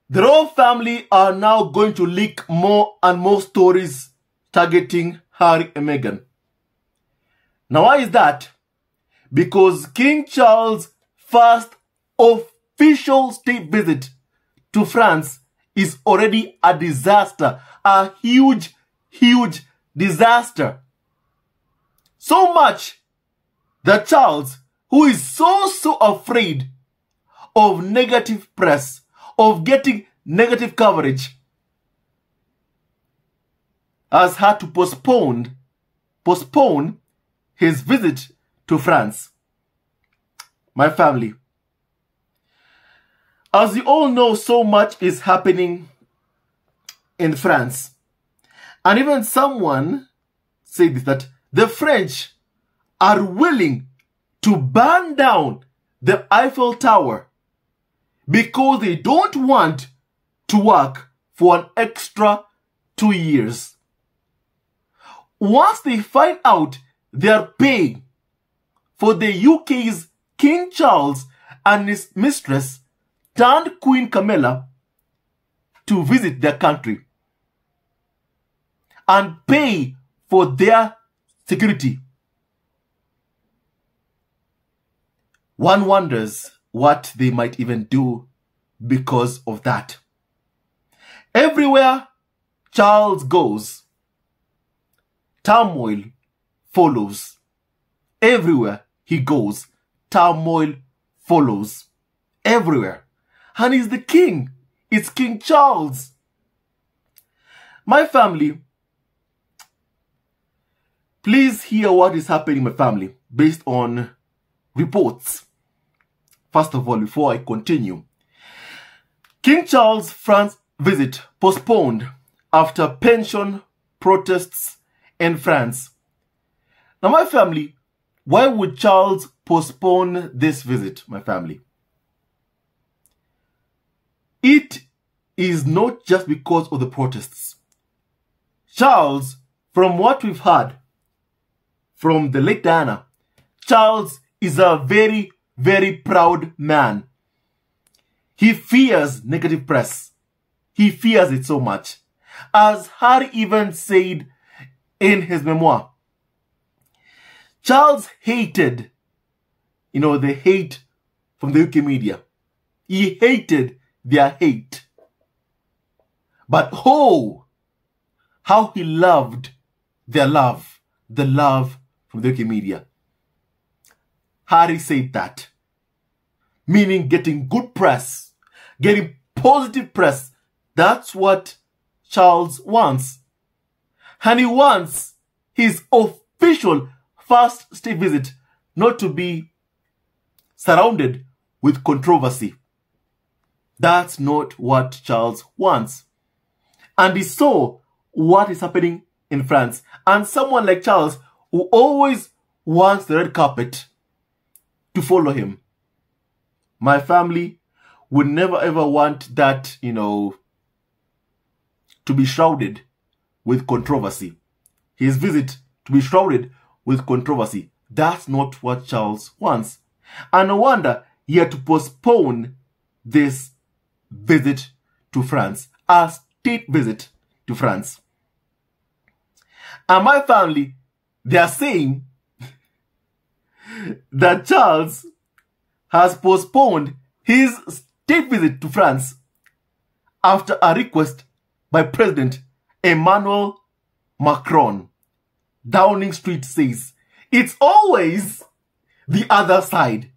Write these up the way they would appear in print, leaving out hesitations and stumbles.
The royal family are now going to leak more and more stories targeting Harry and Meghan. Now, why is that? Because King Charles' first official state visit to France is already a disaster. A huge, huge disaster. So much that Charles, who is so afraid of negative press, of getting negative coverage, has had to postpone his visit to France. My family, as you all know, so much is happening in France. And even someone said this, that the French are willing to burn down the Eiffel Tower because they don't want to work for an extra 2 years. Once they find out they are paying for the UK's King Charles and his mistress turned Queen Camilla to visit their country and pay for their security, one wonders what they might even do because of that. Everywhere Charles goes, turmoil follows. Everywhere he goes, turmoil follows. Everywhere. And he's the king. It's King Charles. My family, please hear what is happening in my family based on reports. First of all, before I continue, King Charles' France visit postponed after pension protests in France. Now, my family, why would Charles postpone this visit, my family? It is not just because of the protests. Charles, from what we've heard from the late Diana, Charles is a very, very proud man. He fears negative press. He fears it so much. As Harry even said in his memoir, Charles hated, the hate from the UK media. He hated their hate. But oh, how he loved their love, the love from the UK media. Harry said that, meaning getting good press, getting positive press. That's what Charles wants. And he wants his official first state visit not to be surrounded with controversy. That's not what Charles wants. And he saw what is happening in France. And someone like Charles, who always wants the red carpet to follow him. My family would never ever want that, to be shrouded with controversy. His visit to be shrouded with controversy. That's not what Charles wants. And no wonder he had to postpone this visit to France, a state visit to France. And my family, they are saying that Charles has postponed his state visit to France after a request by President Emmanuel Macron. Downing Street says, it's always the other side.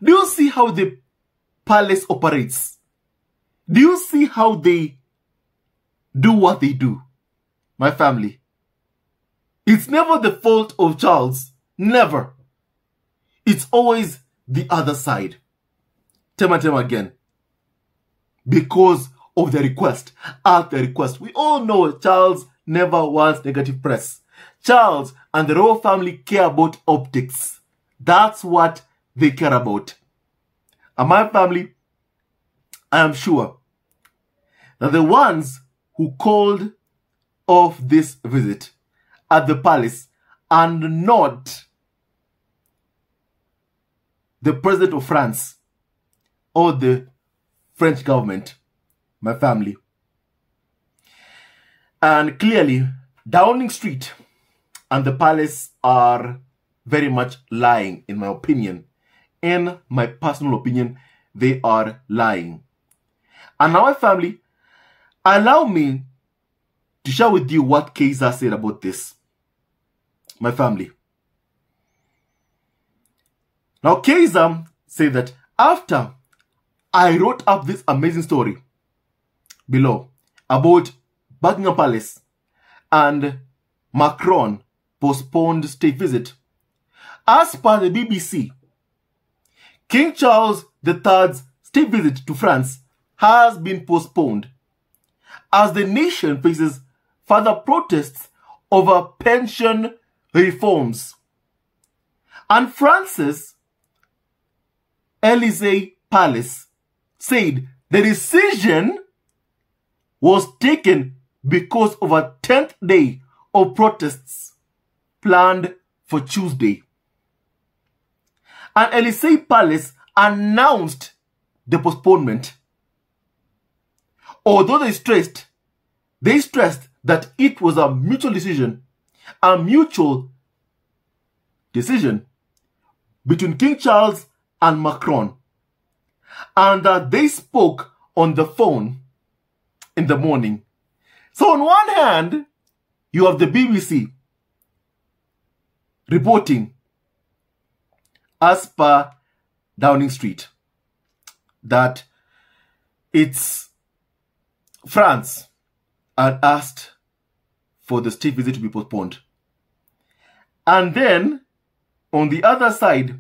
Do you see how the palace operates? Do you see how they do what they do? My family, it's never the fault of Charles. Never. It's always the other side. Time and time again. Because of the request. At the request. We all know Charles never wants negative press. Charles and the royal family care about optics. That's what they care about. And my family, I am sure that the ones who called off this visit at the palace and not the president of France or the French government. my family. And clearly, Downing Street and the palace are very much lying, in my opinion. In my personal opinion, they are lying. And now, my family, allow me to share with you what Kaiser said about this. My family. Now, Kaiser said that after I wrote up this amazing story below about Buckingham Palace and Macron postponed state visit, as per the BBC, King Charles III's state visit to France has been postponed as the nation faces further protests over pension reforms. And France's Elysee Palace said the decision was taken because of a 10th day of protests planned for Tuesday. And Elysee Palace announced the postponement. Although they stressed that it was a mutual decision between King Charles and Macron, and that they spoke on the phone in the morning. So on one hand, you have the BBC reporting, as per Downing Street, that it's France had asked for the state visit to be postponed. And then, on the other side,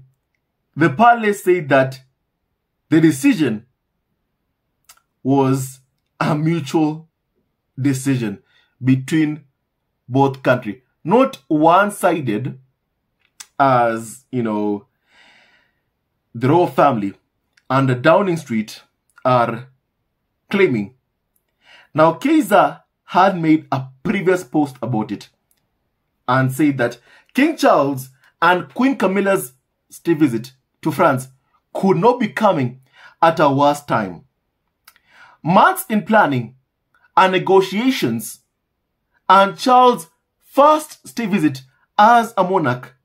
the palace said that the decision was a mutual decision between both countries. Not one-sided, as, you know, the royal family and the Downing Street are claiming. Now, Kaiser had made a previous post about it and said that King Charles and Queen Camilla's state visit to France could not be coming at a worse time. Months in planning and negotiations, and Charles' first state visit as a monarch,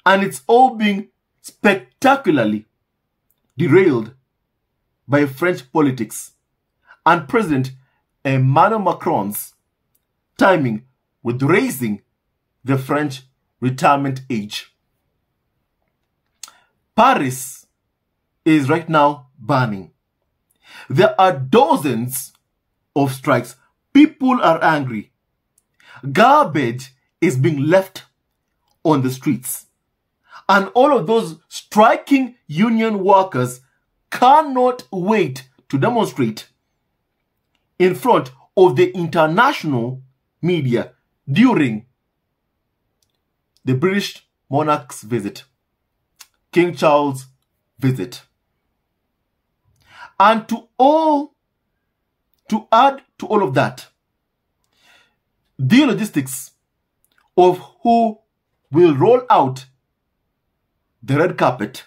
and it's all being spectacularly derailed by French politics and President Emmanuel Macron's timing with raising the French retirement age. Paris is right now burning. There are dozens of strikes. People are angry. Garbage is being left on the streets. And all of those striking union workers cannot wait to demonstrate in front of the international media during the British monarch's visit, King Charles' visit. And to add to all of that, the logistics of who will roll out the red carpet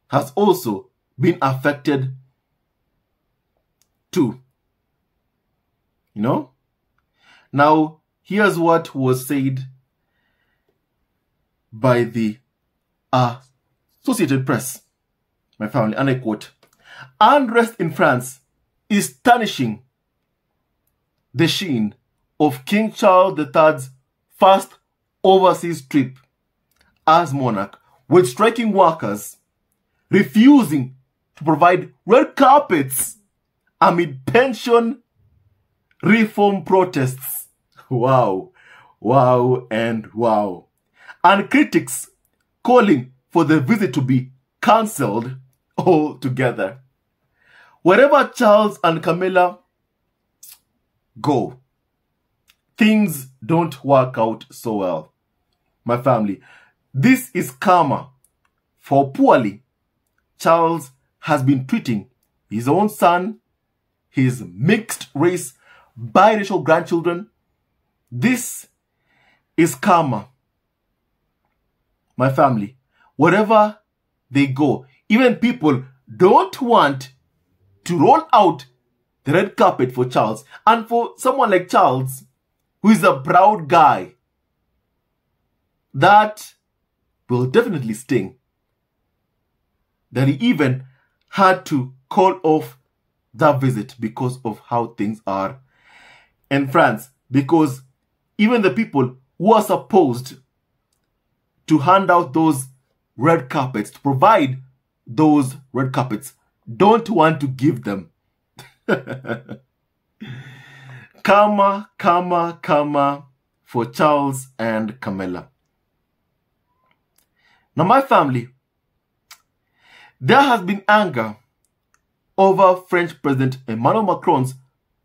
has also been affected too. You know? Now, here's what was said by the Associated Press, my family, and I quote, "Unrest in France is tarnishing the sheen of King Charles III's first overseas trip as monarch, with striking workers refusing to provide red carpets amid pension reform protests." Wow, wow, and wow. And critics calling for the visit to be cancelled altogether. Wherever Charles and Camilla go, things don't work out so well. My family, this is karma for poorly Charles has been treating his own son, his mixed race, biracial grandchildren. This is karma. My family, wherever they go, even people don't want to roll out the red carpet for Charles. And for someone like Charles, who is a proud guy, that will definitely sting. That he even had to call off that visit because of how things are in France. Because even the people who are supposed to hand out those red carpets, to provide those red carpets, don't want to give them. Karma, karma, karma for Charles and Camilla. Now, my family, there has been anger over French President Emmanuel Macron's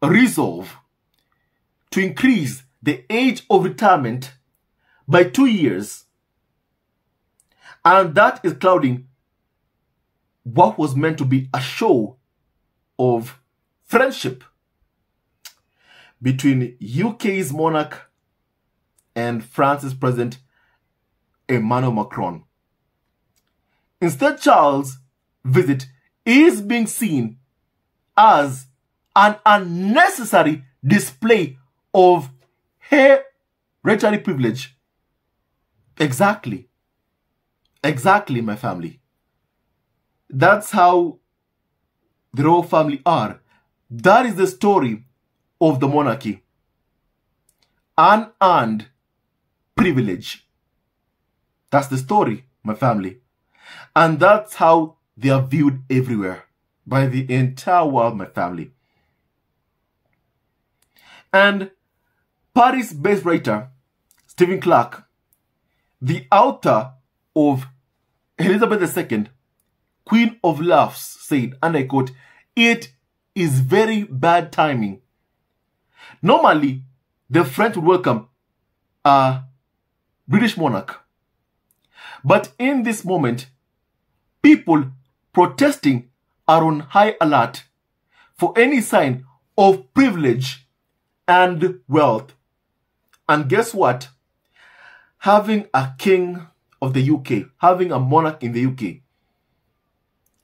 resolve to increase the age of retirement by 2 years. And that is clouding what was meant to be a show of friendship between UK's monarch and France's President Emmanuel Macron. Instead, Charles' visit is being seen as an unnecessary display of hereditary privilege. Exactly. Exactly, my family. That's how the royal family are. That is the story of the monarchy. Unearned privilege. That's the story, my family. And that's how they are viewed everywhere by the entire world, my family. And Paris-based writer Stephen Clark, the author of Elizabeth II, Queen of Laughs, said, and I quote, "It is very bad timing. Normally, the French would welcome a British monarch. But in this moment, people protesting are on high alert for any sign of privilege and wealth. And guess what? Having a king of the UK, having a monarch in the UK,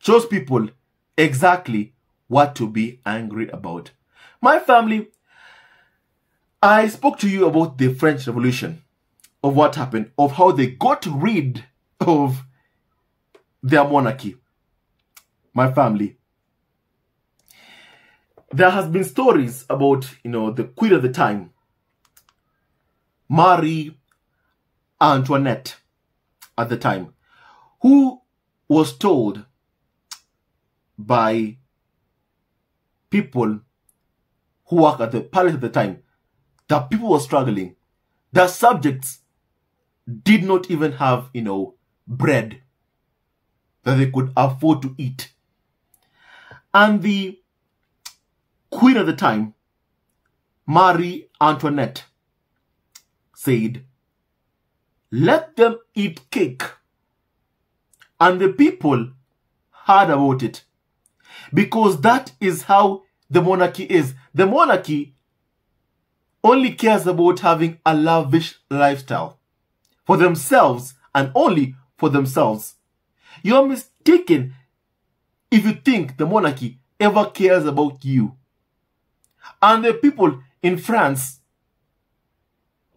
shows people exactly what to be angry about." My family, I spoke to you about the French Revolution, of what happened, of how they got rid of their monarchy. My family, there has been stories about, the queen at the time, Marie Antoinette at the time, who was told by people who work at the palace at the time that people were struggling. Their subjects did not even have, bread that they could afford to eat. And the queen at the time, Marie Antoinette, said, "Let them eat cake." And the people heard about it, because that is how the monarchy is. The monarchy only cares about having a lavish lifestyle for themselves and only for themselves. You're mistaken if you think the monarchy ever cares about you. And the people in France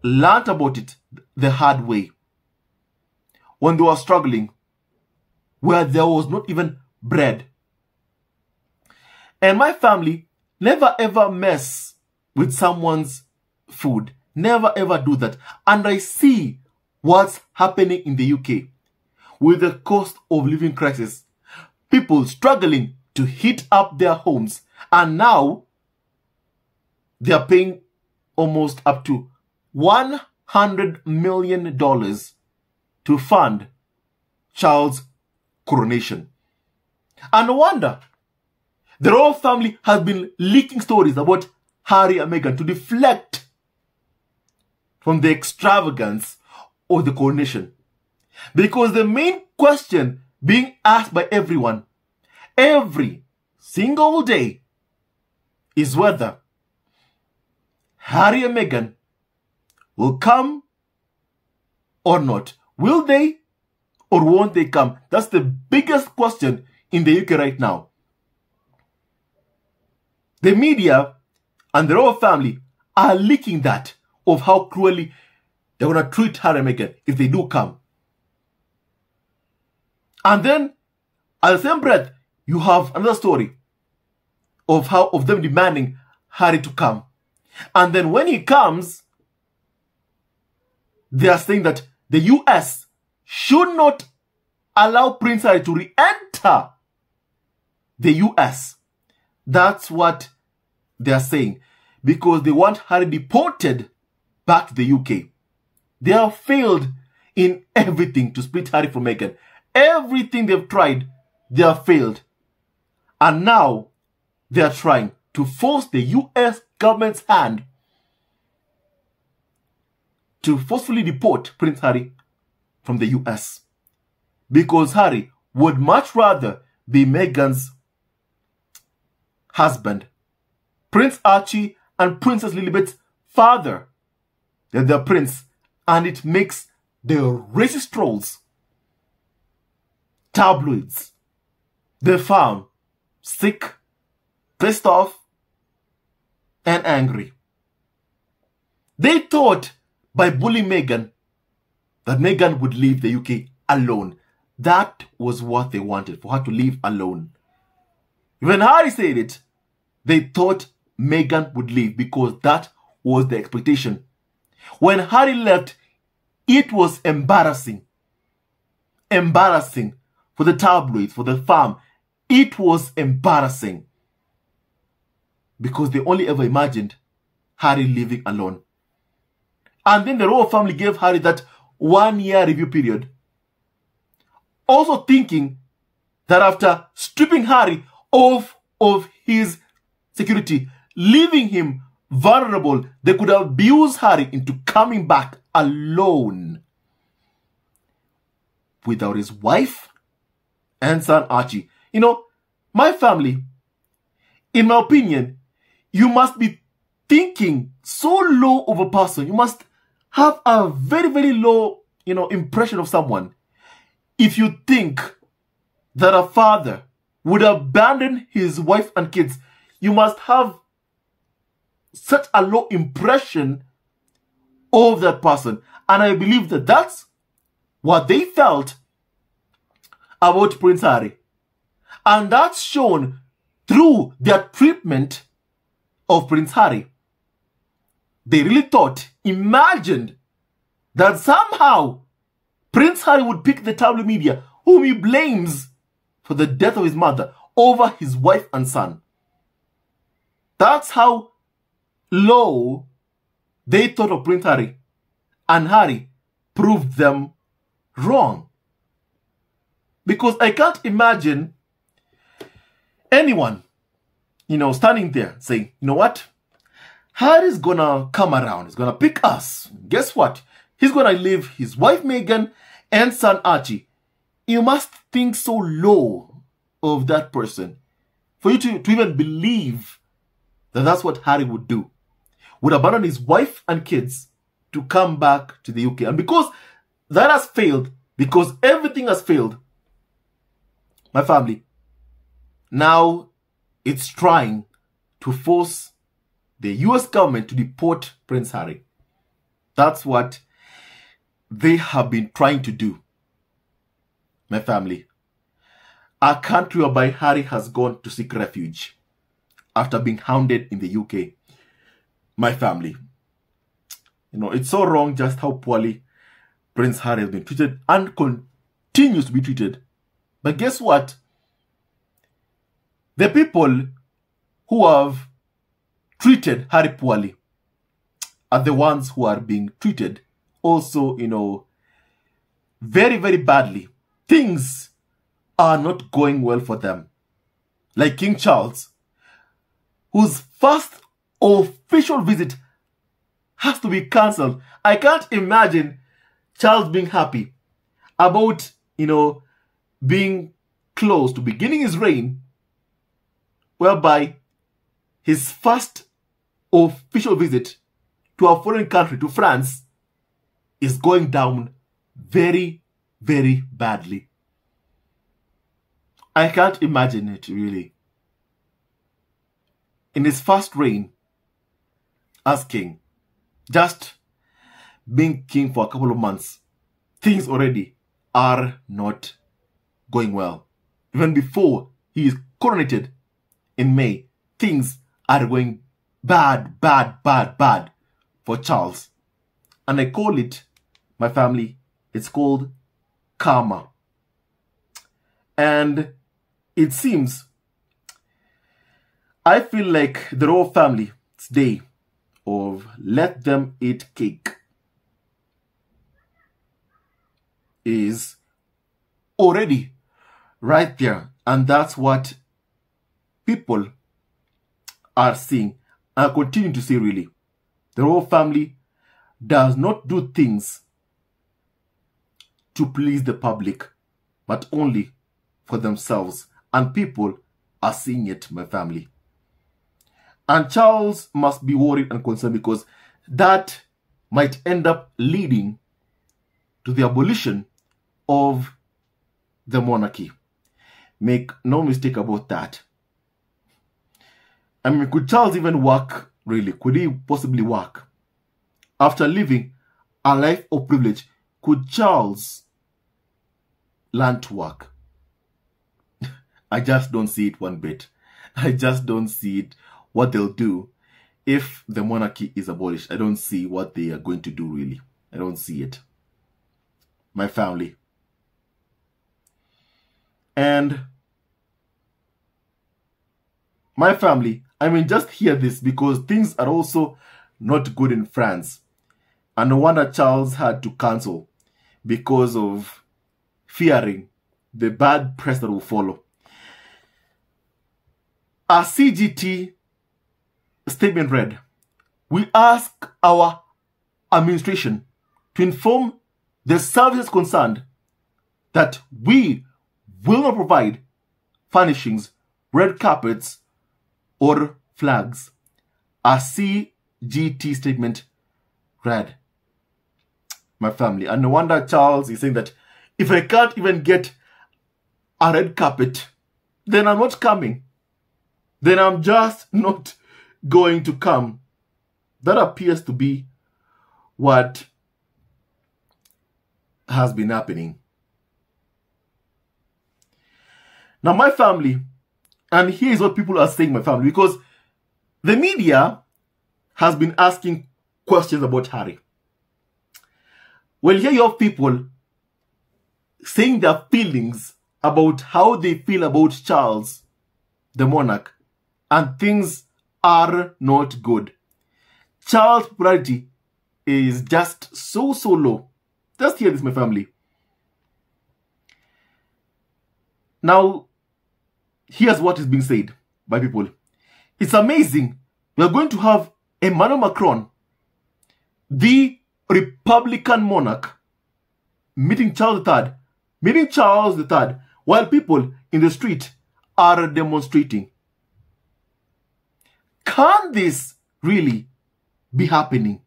learned about it the hard way, when they were struggling, where there was not even bread. And my family, never ever mess with someone's food. Never ever do that. And I see what's happening in the UK with the cost of living crisis. People struggling to heat up their homes, and now they are paying almost up to $100 million to fund Charles' coronation. And no wonder the royal family has been leaking stories about Harry and Meghan to deflect from the extravagance of the coronation. Because the main question being asked by everyone every single day is whether Harry and Meghan will come or not. Will they or won't they come? That's the biggest question in the UK right now. The media and the royal family are leaking that of how cruelly they're going to treat Harry and Meghan if they do come. And then, at the same breath, you have another story of them demanding Harry to come. And then when he comes, they are saying that the US should not allow Prince Harry to re-enter the US. That's what they are saying. Because they want Harry deported back to the UK. They have failed in everything to split Harry from Meghan. Everything they've tried, they have failed. And now, they are trying to force the US government's hand to forcefully deport Prince Harry from the US. Because Harry would much rather be Meghan's husband, Prince Archie and Princess Lilibet's father, than their prince. And it makes the racist trolls, tabloids, the farm sick, pissed off, and angry. They thought by bullying Meghan that Meghan would leave the UK alone. That was what they wanted, for her to leave alone. When Harry said it, they thought Meghan would leave because that was the expectation. When Harry left, it was embarrassing. Embarrassing for the tabloids, for the farm. It was embarrassing. Because they only ever imagined Harry leaving alone. And then the royal family gave Harry that 1-year review period. Also thinking that after stripping Harry of his security, leaving him vulnerable, they could abuse Harry into coming back alone without his wife and son Archie. You know, my family, in my opinion, you must be thinking so low of a person. You must have a very, very low, impression of someone. If you think that a father would abandon his wife and kids, you must have such a low impression of that person. And I believe that that's what they felt about Prince Harry. And that's shown through their treatment of Prince Harry. They really thought, imagined, that somehow Prince Harry would pick the tabloid media, whom he blames for the death of his mother, over his wife and son. That's how low they thought of Prince Harry. And Harry proved them wrong. Because I can't imagine anyone, standing there saying, you know what? Harry's gonna come around. He's gonna pick us. Guess what? He's gonna leave his wife Meghan and son Archie. You must think so low of that person for you to even believe that that's what Harry would do. Would abandon his wife and kids to come back to the UK. And because that has failed, because everything has failed, my family, now it's trying to force the US government to deport Prince Harry. That's what they have been trying to do. My family, a country whereby Harry has gone to seek refuge after being hounded in the UK. My family, it's so wrong just how poorly Prince Harry has been treated and continues to be treated. But guess what? The people who have treated Harry poorly are the ones who are being treated also, very, very badly. Things are not going well for them. Like King Charles, whose first official visit has to be cancelled. I can't imagine Charles being happy about, being close to beginning his reign, whereby his first official visit to a foreign country, to France, is going down very, very badly. I can't imagine it, really. in his first reign as king, just being king for a couple of months, things already are not going well. Even before he is coronated in May, things are going bad for Charles. And I call it, my family, it's called karma. And it seems, I feel like the royal family's day of let them eat cake is already right there. And that's what people are seeing and continue to see, really. The royal family does not do things to please the public, but only for themselves. And people are seeing it, my family. And Charles must be worried and concerned because that might end up leading to the abolition of the monarchy. Make no mistake about that. I mean, could Charles even work, really? Could he possibly work? After living a life of privilege, could Charles learn to work? I just don't see it one bit. I just don't see it, what they'll do if the monarchy is abolished. I don't see what they are going to do, really. I don't see it. My family. And my family, I mean, just hear this, because things are also not good in France. And no wonder Charles had to cancel because of fearing the bad press that will follow. A CGT statement read, "We ask our administration to inform the services concerned that we will not provide furnishings, red carpets, or flags." A CGT statement read, my family. And no wonder Charles is saying that if I can't even get a red carpet, then I'm not coming. Then I'm just not going to come. That appears to be what has been happening. Now, my family, and here's what people are saying, my family, because the media has been asking questions about Harry. Well, here you have people saying their feelings about how they feel about Charles, the monarch, and things are not good. Charles' popularity is just so low. Just hear this, my family. Now, here's what is being said by people. It's amazing. We are going to have Emmanuel Macron, the Republican monarch, meeting Charles III, while people in the street are demonstrating. Can this really be happening?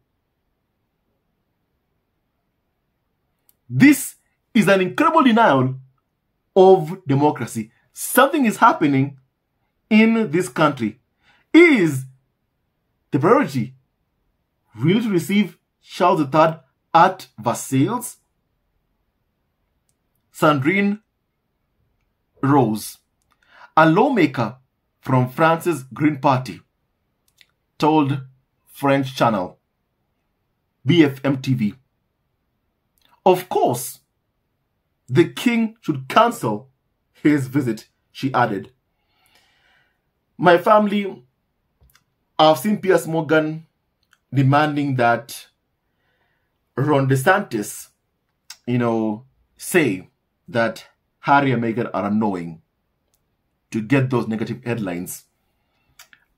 This is an incredible denial of democracy. Something is happening in this country. Is the priority really to receive Charles III at Versailles? Sandrine Rose, a lawmaker from France's Green Party, told French channel BFM TV, of course, the king should cancel his visit, she added. My family, I've seen Piers Morgan demanding that Ron DeSantis, say that Harry and Meghan are annoying to get those negative headlines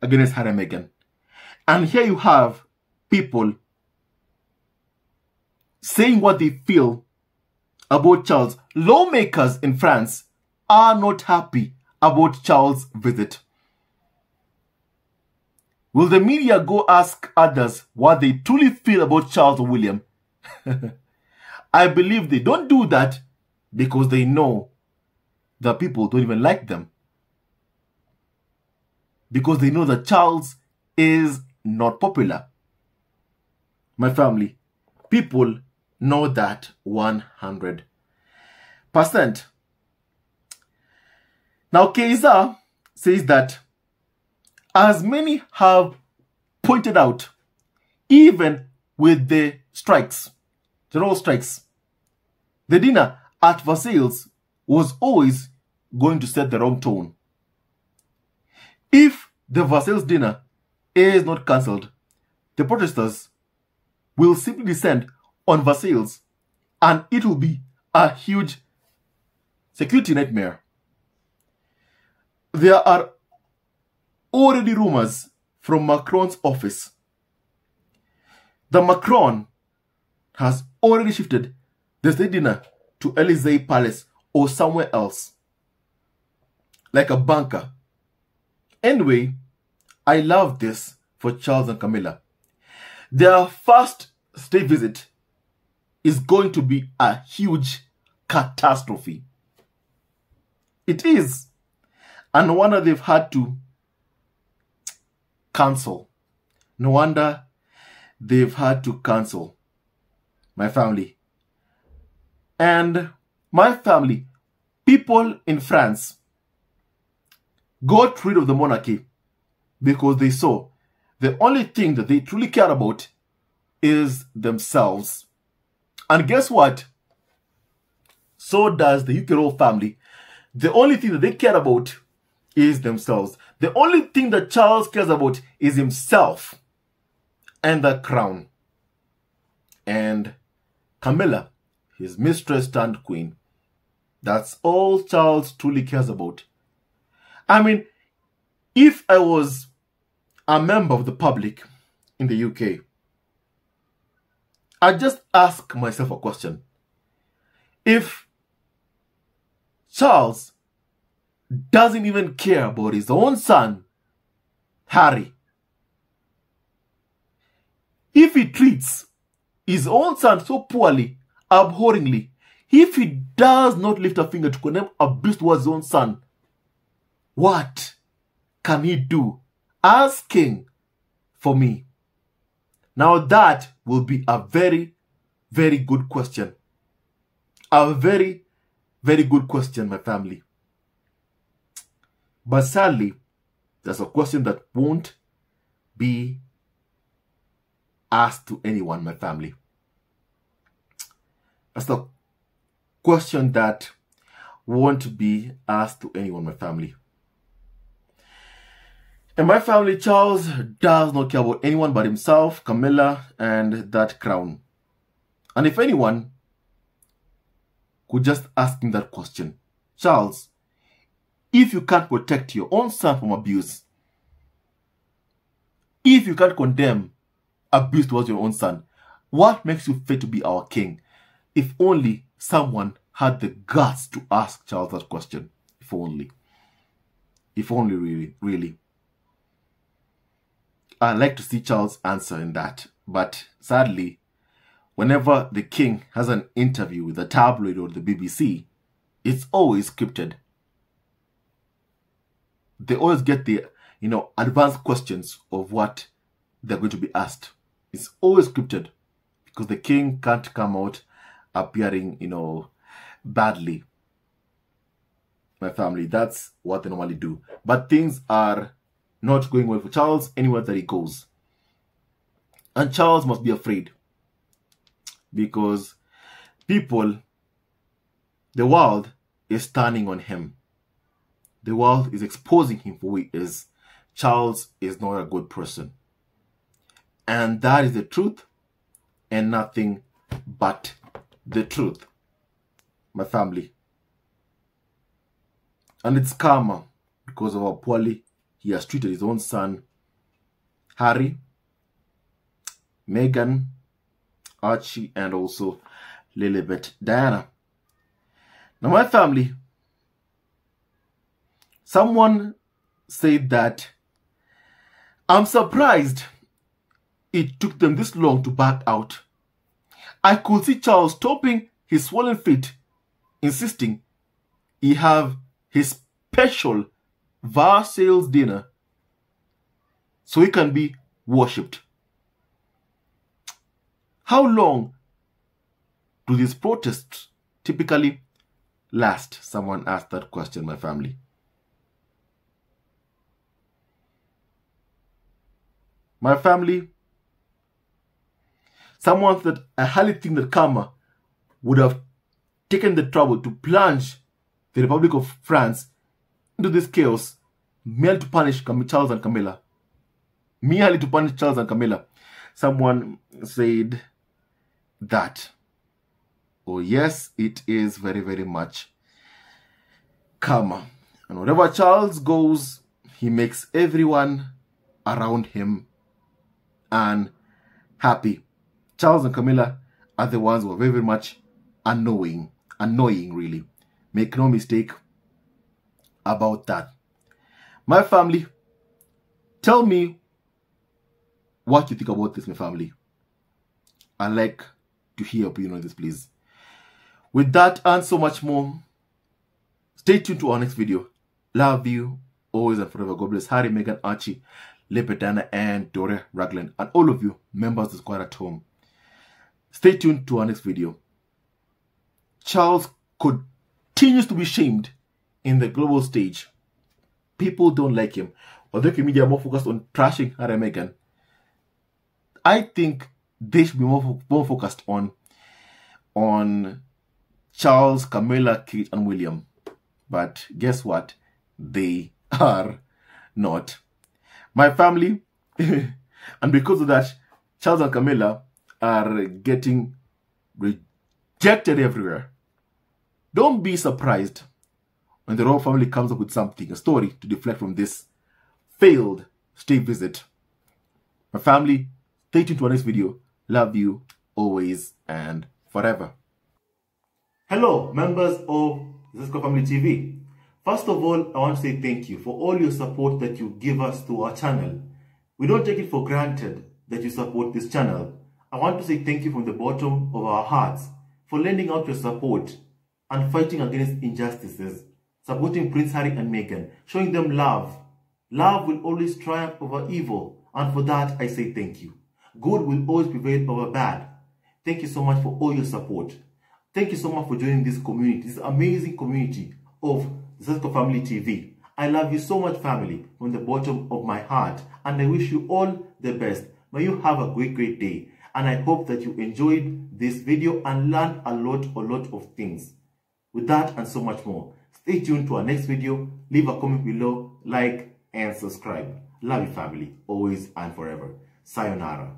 against Harry and Meghan. And here you have people saying what they feel about Charles. Lawmakers in France are not happy about Charles' visit. Will the media go ask others what they truly feel about Charles or William? I believe they don't do that because they know that people don't even like them. because they know that Charles is not popular. My family, people know that 100%. Now, Kaiser says that, as many have pointed out, even with the strikes, general strikes, the dinner at Versailles was always going to set the wrong tone. If the Versailles dinner is not cancelled, the protesters will simply descend on Versailles and it will be a huge security nightmare. There are already rumors from Macron's office that Macron has already shifted the state dinner to Elysee Palace or somewhere else, like a bunker. Anyway, I love this for Charles and Camilla. Their first state visit is going to be a huge catastrophe. It is. And no wonder they've had to cancel. No wonder they've had to cancel. My family. And my family, people in France got rid of the monarchy because they saw the only thing that they truly care about is themselves. And guess what? So does the UK royal family. The only thing that they care about is themselves. The only thing that Charles cares about is himself and the crown. And Camilla, his mistress turned queen. That's all Charles truly cares about. I mean, if I was a member of the public in the UK, I just ask myself a question. If Charles doesn't even care about his own son, Harry, if he treats his own son so poorly, abhorringly, if he does not lift a finger to condemn abuse towards his own son, what can he do as king for me? Now that will be a very, very good question. A very, very good question, my family. But sadly, that's a question that won't be asked to anyone, my family. That's a question that won't be asked to anyone, my family. In my family, Charles does not care about anyone but himself, Camilla, and that crown. And if anyone could just ask him that question, Charles, if you can't protect your own son from abuse, if you can't condemn abuse towards your own son, what makes you fit to be our king? If only someone had the guts to ask Charles that question. If only. If only, really, really. I'd like to see Charles answer in that. But sadly, whenever the king has an interview with a tabloid or the BBC, it's always scripted. They always get the, advanced questions of what they're going to be asked. It's always scripted because the king can't come out appearing, badly. My family, that's what they normally do. But things are not going well for Charles anywhere that he goes. And Charles must be afraid because the world is turning on him. The world is exposing him for who he is. Charles is not a good person. And that is the truth and nothing but the truth. My family. And it's karma because of how poorly he has treated his own son, Harry, Meghan, Archie, and also Lilibet Diana. Now, my family, someone said that I'm surprised it took them this long to back out. I could see Charles stomping his swollen feet, insisting he have his special Versailles dinner so he can be worshipped. How long do these protests typically last? Someone asked that question, my family. My family, someone that I highly think that Karma would have taken the trouble to plunge the Republic of France into this chaos, merely to punish Charles and Camilla. Merely to punish Charles and Camilla. Someone said that, oh yes, it is very, very much Karma. And wherever Charles goes, he makes everyone around him unhappy. Charles and Camilla are the ones who are very, very much annoying really. Make no mistake about that. My family, tell me what you think about this, my family. I'd like to hear your opinion on this, please. With that and so much more, stay tuned to our next video. Love you always and forever. God bless Harry, Meghan, Archie, Lepetana, and Dore Ragland, and all of you members of the squad at home. Stay tuned to our next video. Charles continues to be shamed in the global stage. People don't like him. Although the media are more focused on trashing Harry and Meghan, I think they should be more focused on Charles, Camilla, Kate, and William. But guess what? They are not. My family, and because of that, Charles and Camilla are getting rejected everywhere. Don't be surprised when the royal family comes up with something, a story to deflect from this failed state visit. My family, stay tuned to our next video. Love you always and forever. Hello, members of Zesco Family TV. First of all, I want to say thank you for all your support that you give us to our channel. We don't take it for granted that you support this channel. I want to say thank you from the bottom of our hearts for lending out your support and fighting against injustices, supporting Prince Harry and Meghan, showing them love. Love will always triumph over evil, and for that I say thank you. Good will always prevail over bad. Thank you so much for all your support. Thank you so much for joining this community, this amazing community of Zesco Family TV. I love you so much, family, from the bottom of my heart, and I wish you all the best. May you have a great, great day, and I hope that you enjoyed this video and learned a lot of things. With that and so much more, stay tuned to our next video. Leave a comment below, like, and subscribe. Love you, family, always and forever. Sayonara.